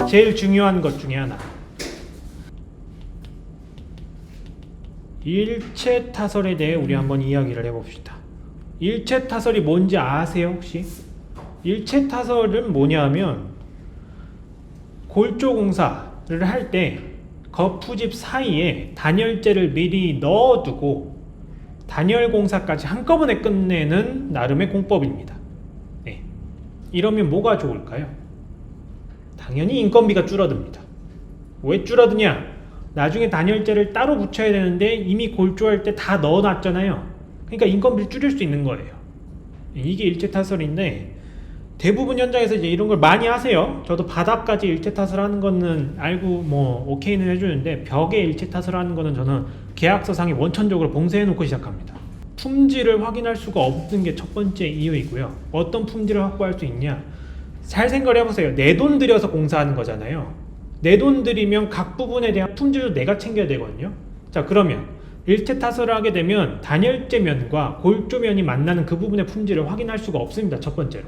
제일 중요한 것 중에 하나. 일체 타설에 대해 우리 한번 이야기를 해봅시다. 일체 타설이 뭔지 아세요 혹시? 일체 타설은 뭐냐면 골조 공사를 할 때 거푸집 사이에 단열재를 미리 넣어두고 단열 공사까지 한꺼번에 끝내는 나름의 공법입니다. 네. 이러면 뭐가 좋을까요? 당연히 인건비가 줄어듭니다. 왜 줄어드냐? 나중에 단열재를 따로 붙여야 되는데 이미 골조할 때 다 넣어놨잖아요. 그러니까 인건비를 줄일 수 있는 거예요. 이게 일체타설인데 대부분 현장에서 이제 이런 걸 많이 하세요. 저도 바닥까지 일체타설 하는 거는 알고 뭐 오케이는 해주는데 벽에 일체타설 하는 거는 저는 계약서상에 원천적으로 봉쇄해 놓고 시작합니다. 품질을 확인할 수가 없는 게 첫 번째 이유이고요. 어떤 품질을 확보할 수 있냐? 잘 생각을 해보세요. 내 돈 들여서 공사하는 거잖아요. 내 돈 들이면 각 부분에 대한 품질도 내가 챙겨야 되거든요. 자, 그러면 일체 타설을 하게 되면 단열재 면과 골조 면이 만나는 그 부분의 품질을 확인할 수가 없습니다. 첫 번째로.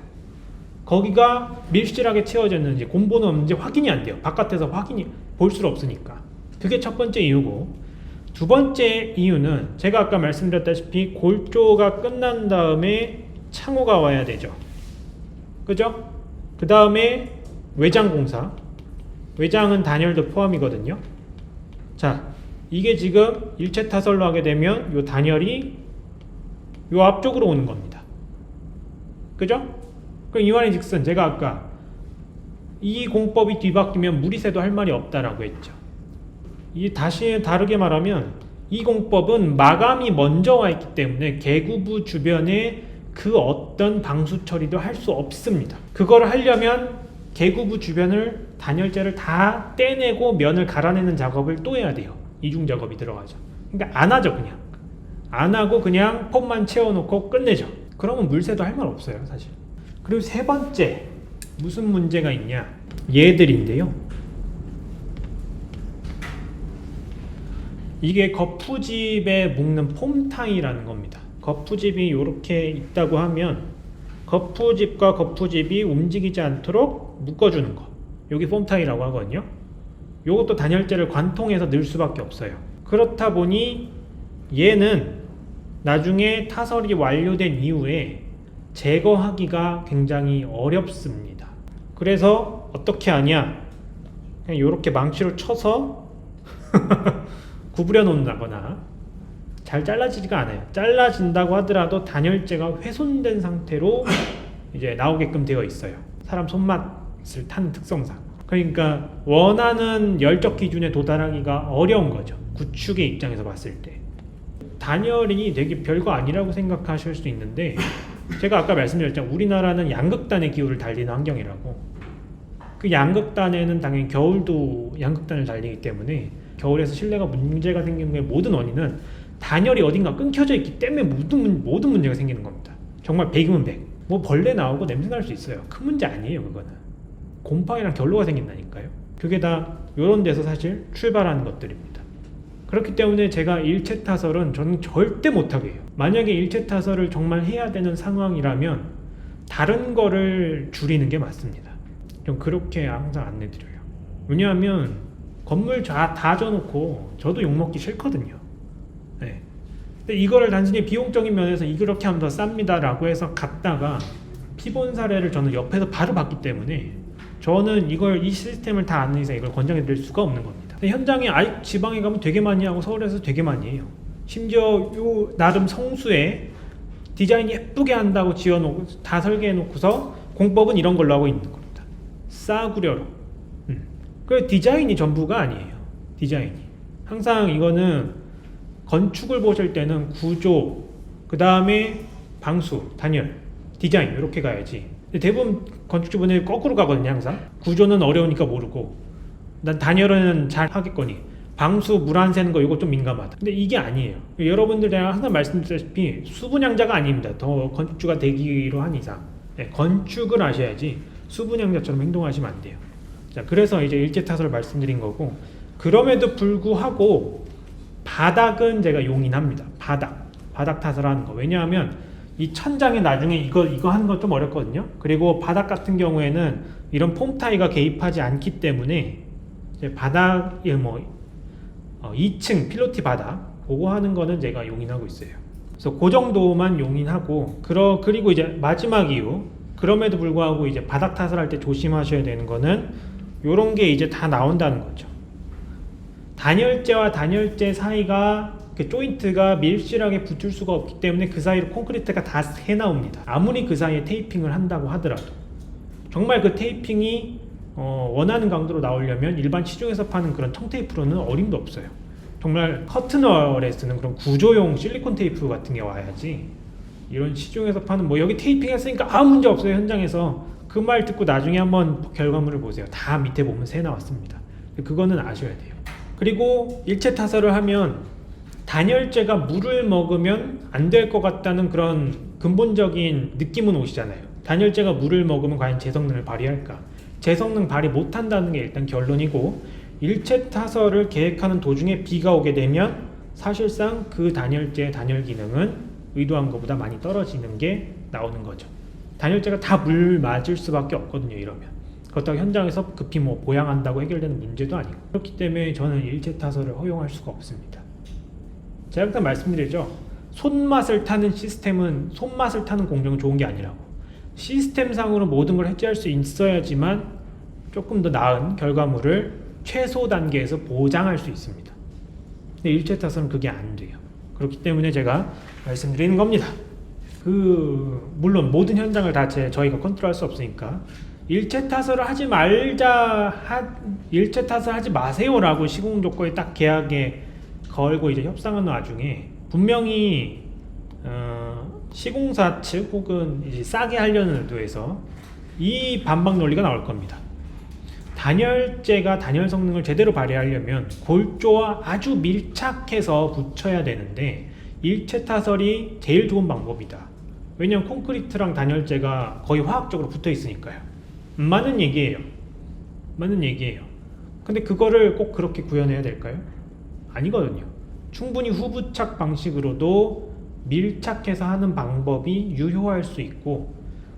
거기가 밀실하게 채워졌는지 곰보는 없는지 확인이 안 돼요. 바깥에서 확인이 볼 수 없으니까. 그게 첫 번째 이유고, 두 번째 이유는 제가 아까 말씀드렸다시피 골조가 끝난 다음에 창호가 와야 되죠. 그죠? 그 다음에 외장 공사. 외장은 단열도 포함이거든요. 자, 이게 지금 일체 타설로 하게 되면 요 단열이 요 앞쪽으로 오는 겁니다. 그죠? 그럼 이 말인 즉슨 제가 아까 이 공법이 뒤바뀌면 물이 새도 할 말이 없다라고 했죠. 이 다시 다르게 말하면 이 공법은 마감이 먼저 와 있기 때문에 개구부 주변에 그 어떤 방수 처리도 할 수 없습니다. 그걸 하려면 개구부 주변을 단열재를 다 떼내고 면을 갈아내는 작업을 또 해야 돼요. 이중 작업이 들어가죠. 그러니까 안 하죠. 그냥 안 하고 그냥 폼만 채워놓고 끝내죠. 그러면 물새도 할 말 없어요 사실. 그리고 세 번째 무슨 문제가 있냐, 얘들인데요. 이게 거푸집에 묶는 폼타이라는 겁니다. 거푸집이 이렇게 있다고 하면 거푸집과 거푸집이 움직이지 않도록 묶어주는 거, 여기 폼타이라고 하거든요. 요것도 단열재를 관통해서 넣을 수밖에 없어요. 그렇다 보니 얘는 나중에 타설이 완료된 이후에 제거하기가 굉장히 어렵습니다. 그래서 어떻게 하냐, 그냥 이렇게 망치로 쳐서 구부려 놓는다거나, 잘 잘라지지가 않아요. 잘라진다고 하더라도 단열재가 훼손된 상태로 이제 나오게끔 되어 있어요. 사람 손맛을 타는 특성상. 그러니까 원하는 열적 기준에 도달하기가 어려운 거죠. 구축의 입장에서 봤을 때. 단열이 되게 별거 아니라고 생각하실 수 있는데, 제가 아까 말씀드렸잖아요. 우리나라는 양극단의 기후를 달리는 환경이라고. 그 양극단에는 당연히 겨울도 양극단을 달리기 때문에 겨울에서 실내가 문제가 생기는 게 모든 원인은 단열이 어딘가 끊겨져 있기 때문에 모든 문제가 생기는 겁니다. 정말 100이면 100. 뭐 벌레 나오고 냄새 날 수 있어요. 큰 문제 아니에요. 그거는 곰팡이랑 결로가 생긴다니까요. 그게 다 이런 데서 사실 출발하는 것들입니다. 그렇기 때문에 제가 일체 타설은 저는 절대 못하게 해요. 만약에 일체 타설을 정말 해야 되는 상황이라면 다른 거를 줄이는 게 맞습니다. 좀 그렇게 항상 안내드려요. 왜냐하면 건물 다 져놓고 저도 욕먹기 싫거든요. 네. 근데 이거를 단순히 비용적인 면에서 이렇게 하면 더 쌉니다 라고 해서 갔다가 피본 사례를 저는 옆에서 바로 봤기 때문에 저는 이 시스템을 다 아는 이상 이걸 권장해 드릴 수가 없는 겁니다. 현장에 지방에 가면 되게 많이 하고 서울에서 되게 많이 해요. 심지어 요 나름 성수에 디자인 예쁘게 한다고 지어놓고 다 설계해 놓고서 공법은 이런 걸로 하고 있는 겁니다. 싸구려로. 그 디자인이 전부가 아니에요. 디자인이 항상 이거는 건축을 보실 때는 구조, 그 다음에 방수, 단열, 디자인 이렇게 가야지. 근데 대부분 건축주분들이 거꾸로 가거든요. 항상 구조는 어려우니까 모르고, 난 단열은 잘 하겠거니 방수, 물 안 새는 거 이거 좀 민감하다. 근데 이게 아니에요. 여러분들 제가 항상 말씀드렸다시피 수분양자가 아닙니다. 더 건축주가 되기로 한 이상 건축을 하셔야지 수분양자처럼 행동하시면 안 돼요. 자, 그래서 이제 일체 타설을 말씀드린 거고, 그럼에도 불구하고 바닥은 제가 용인합니다. 바닥 타설하는 거. 왜냐하면 이 천장에 나중에 이거 하는 건 좀 어렵거든요. 그리고 바닥 같은 경우에는 이런 폼 타이가 개입하지 않기 때문에 이제 바닥에 2층 필로티 바닥 그거 하는 거는 제가 용인하고 있어요. 그래서 그 정도만 용인하고 그리고 이제 마지막 이유, 그럼에도 불구하고 이제 바닥 탓을 할 때 조심하셔야 되는 거는 요런 게 이제 다 나온다는 거죠. 단열재와 단열재 사이가 그 조인트가 밀실하게 붙을 수가 없기 때문에 그 사이로 콘크리트가 다 새 나옵니다. 아무리 그 사이에 테이핑을 한다고 하더라도 정말 그 테이핑이 원하는 강도로 나오려면 일반 시중에서 파는 그런 청테이프로는 어림도 없어요. 정말 커튼월에 쓰는 그런 구조용 실리콘 테이프 같은 게 와야지, 이런 시중에서 파는 여기 테이핑 했으니까 아무 문제 없어요 현장에서, 그 말 듣고 나중에 한번 결과물을 보세요. 다 밑에 보면 새 나왔습니다. 그거는 아셔야 돼요. 그리고 일체 타설을 하면 단열재가 물을 먹으면 안 될 것 같다는 그런 근본적인 느낌은 오시잖아요. 단열재가 물을 먹으면 과연 제 성능을 발휘할까? 제 성능 발휘 못한다는 게 일단 결론이고, 일체 타설을 계획하는 도중에 비가 오게 되면 사실상 그 단열재의 단열 기능은 의도한 것보다 많이 떨어지는 게 나오는 거죠. 단열재가 다 물 맞을 수밖에 없거든요 이러면. 그렇다고 현장에서 급히 보양한다고 해결되는 문제도 아니고, 그렇기 때문에 저는 일체 타설을 허용할 수가 없습니다. 제가 일단 말씀드리죠. 손맛을 타는 시스템은, 손맛을 타는 공정은 좋은 게 아니라고. 시스템상으로 모든 걸 해체할 수 있어야지만 조금 더 나은 결과물을 최소 단계에서 보장할 수 있습니다. 근데 일체 타설은 그게 안 돼요. 그렇기 때문에 제가 말씀드리는 겁니다. 물론 모든 현장을 다 저희가 컨트롤할 수 없으니까 일체 타설을 하지 마세요라고 시공 조건에 딱 계약에 걸고 이제 협상하는 와중에 분명히 시공사 측 혹은 이제 싸게 하려는 의도에서 이 반박 논리가 나올 겁니다. 단열재가 단열 성능을 제대로 발휘하려면 골조와 아주 밀착해서 붙여야 되는데 일체 타설이 제일 좋은 방법이다. 왜냐면 콘크리트랑 단열재가 거의 화학적으로 붙어 있으니까요. 맞는 얘기예요. 근데 그거를 꼭 그렇게 구현해야 될까요? 아니거든요. 충분히 후부착 방식으로도 밀착해서 하는 방법이 유효할 수 있고,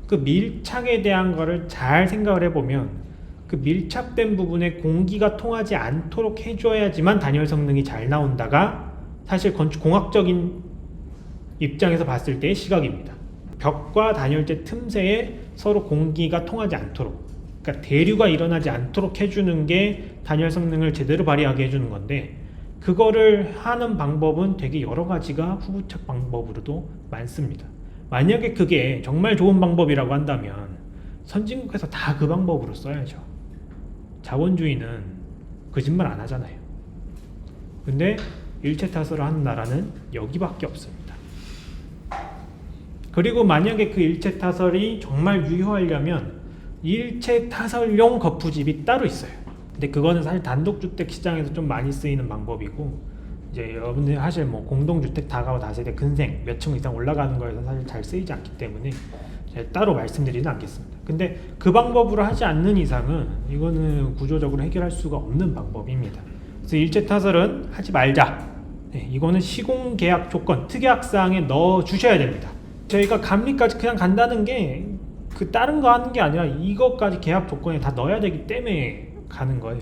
그 밀착에 대한 거를 잘 생각을 해보면 그 밀착된 부분에 공기가 통하지 않도록 해줘야지만 단열 성능이 잘 나온다가 사실 건축공학적인 입장에서 봤을 때의 시각입니다. 벽과 단열재 틈새에 서로 공기가 통하지 않도록, 그러니까 대류가 일어나지 않도록 해주는 게 단열 성능을 제대로 발휘하게 해주는 건데, 그거를 하는 방법은 되게 여러 가지가 후부착 방법으로도 많습니다. 만약에 그게 정말 좋은 방법이라고 한다면 선진국에서 다 그 방법으로 써야죠. 자본주의는 거짓말 안 하잖아요. 근데 일체 타설을 하는 나라는 여기밖에 없습니다. 그리고 만약에 그 일체 타설이 정말 유효하려면 일체 타설용 거푸집이 따로 있어요. 근데 그거는 사실 단독주택 시장에서 좀 많이 쓰이는 방법이고, 이제 여러분들이 사실 공동주택 다가구 다세대 근생 몇 층 이상 올라가는 거에서 사실 잘 쓰이지 않기 때문에 제가 따로 말씀드리는 않겠습니다. 근데 그 방법으로 하지 않는 이상은 이거는 구조적으로 해결할 수가 없는 방법입니다. 그래서 일체 타설은 하지 말자. 이거는 시공계약 조건 특약사항에 넣어 주셔야 됩니다. 저희가 감리까지 그냥 간다는 게 다른 거 하는 게 아니라 이것까지 계약 조건에 다 넣어야 되기 때문에 가는 거예요.